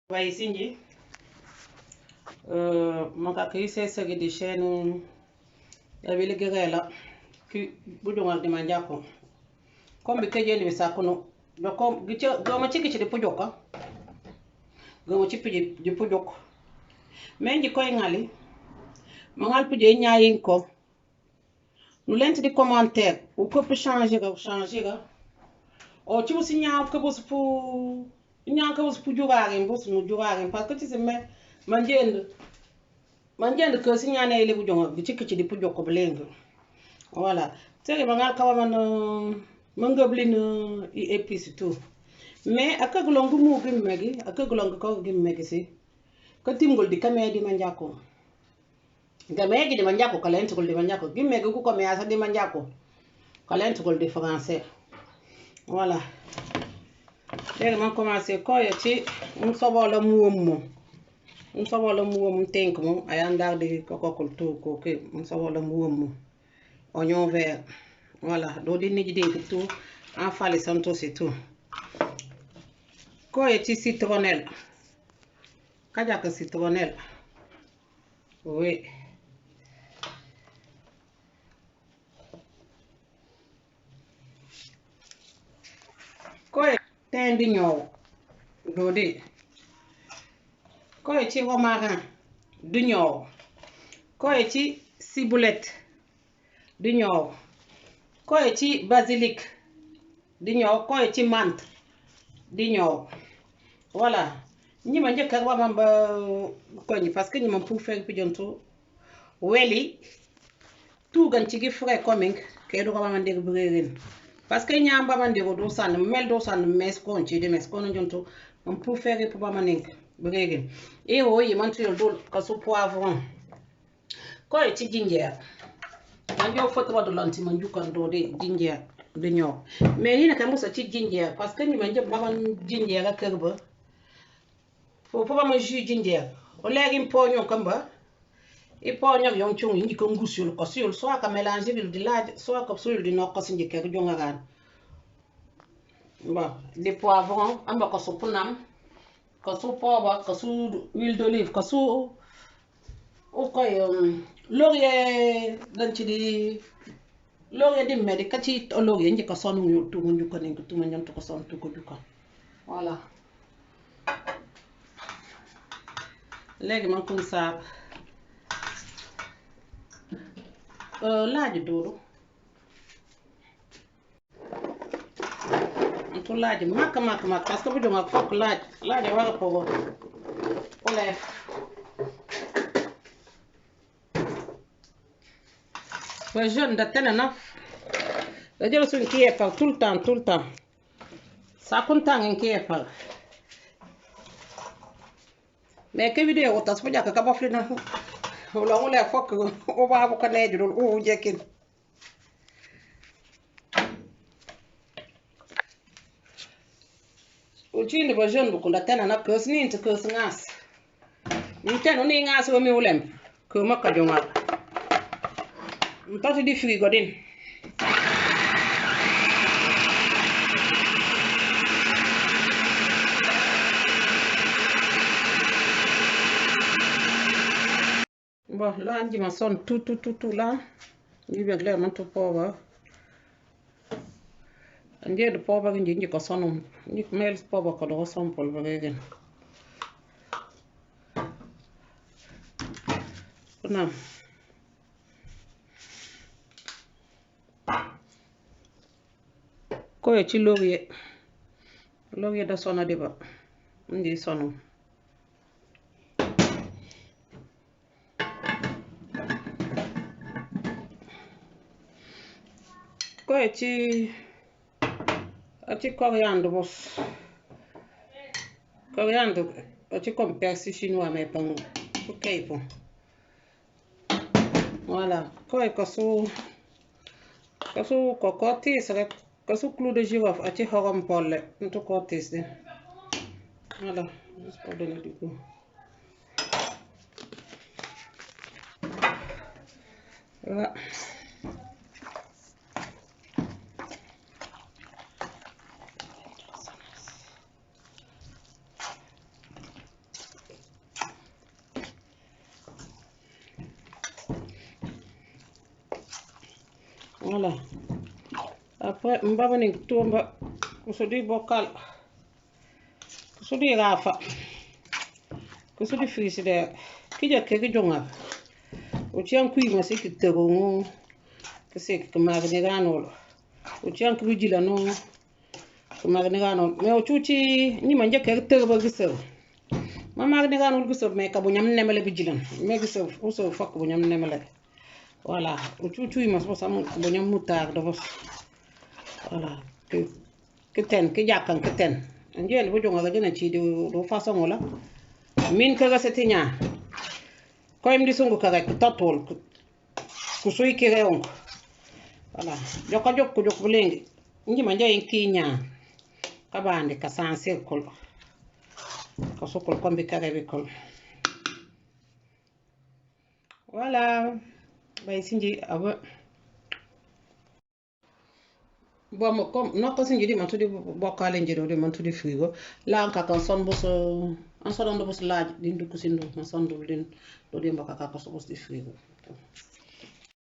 Vai Sinji, maka kise sagi di shenu ya bili gerela ki budungal di manjako kombi keje ni bisakuno doko gicho goma chiki chidi pujoka goma chipi di pujok menji koy ngali mangal puje nyayin ko nu lenti di commentaire ou ko peut changer ga o ci musi nyaaw ko bus fu ñanka bus fu jugaren bus mu jugaren parce que ci se me manjend ko si ñane ile bu jonga ci ci di pu jokko bleng voilà tere mangal kawa man mangoblin i épice tout mais akagulongu mu gim megi akagulongu ko gim megi si ko timgol di kame di manjako gamegi di manjako kalentugol di manjako gim megi ku ko me asa di manjako kalentugol di français voilà léegi man commencé koyo ci sobola muwum sobola muwum tenk mom ayandar di kokokul tout ko ke sobola muwum oignon vert voilà do di niji de tout en fali santo c'est tout koyo ci citronnelle kajaka citronnelle oui koyo ten di ñow do di koy ci romarin du ñoow koy ci ciboulette du ñoow koy ci basilic du ñoow koy ci menthe du ñoow voilà ñi ma njëkk ak wamam ba koñ parce que ñi ma pour faire pijantu weli tuugan ci gi frais coming ke du ko mamandeg brerin parce que ñam bamandego do san mel do san mes kon ci de mes kon jonto on pour faire pour bamaning bregen et oui man tuyol dol kasu poivron koy ci ginger man jo foto wadu lanti man jukan do de ginger de ñoo mais ni naka musa ci ginger parce que ni man jëm baman ginger ak kër ba fo ba ma jus ginger o legi poño kamba e poño yon ci ngi ko ngusul ko sul soit ka mélanger di laaj soit ko sul di nokko ci njëkke ak jongaran bon de poivron amba ko supunam ko su pooba ko su huile d'olive ko su o koy laurier dañ ci di laurier di medi kati laurier ñi ko sonu ñu tu ñu ko ne tu ma ñantu ko son tu ko du ko voilà légui man ko sa laaju dodo to laaj mak parce que bu jom ak fokk laaj wara ko olé ba jeune da tenana da jël suñ ki yefal tout le temps sa kontaan ngeen ki yefal mais que vidéo tas bu jakk ka ba fi na wala mu le fokk o ba bu ko neju dul o jekin uchindi ba jeune bu kunda tena na kës ni nti kës ngas ni tenu ni ngas wo mi ulem ko makka jongal mtati di frigo din bon là ndi ma son tout là ni be gler man to power ande do power ngi ko sonum ni mel power ko do son pol ba gen na koy ci laurier da sona deba ndi sonum koy ci coriandre bos coriandre ci comme persil chinois mais pas ok bon voilà koy ko su kokotis rek ko su clou de girofle ci xorom polle ntu kotis de voilà juste pour donner du goût voilà Voilà. Après, mbabani tomba kusudi bokal. Kusudi rafa. Kusudi frigidaire. Kija kegi jonga. Uchian kui masiki tegongo. Kese kemagne ganolo. Uchian kubijila no. Kemagne ganolo. Me uchuchi ni manje kegi tegba gisew. Mamagne ganolo gisew me kabunyam nemele bijilan. Me gisew uso fak bunyam nemele. Voilà, uchuchi mas bosam bunyam mutar dovos. Voilà, que ten que yakan que ten. Angel bu jonga gëna ci do façon wala. Min ka ga setinya. Koym di sungu ka rek totol ku suy ki rew ko. Voilà, jokko bu lengi. Ngi ma njay ki nya. Ka bandi ka san circle. Ka sokol kombi ka rebi kol. Voilà. Bay sinji aba bon comme non ko sinji di man tudi bokale njiro di man tudi frigo la ka kan son boso an son do boso laaj di nduk sindu man son do din do di mbaka ka ko so boso di frigo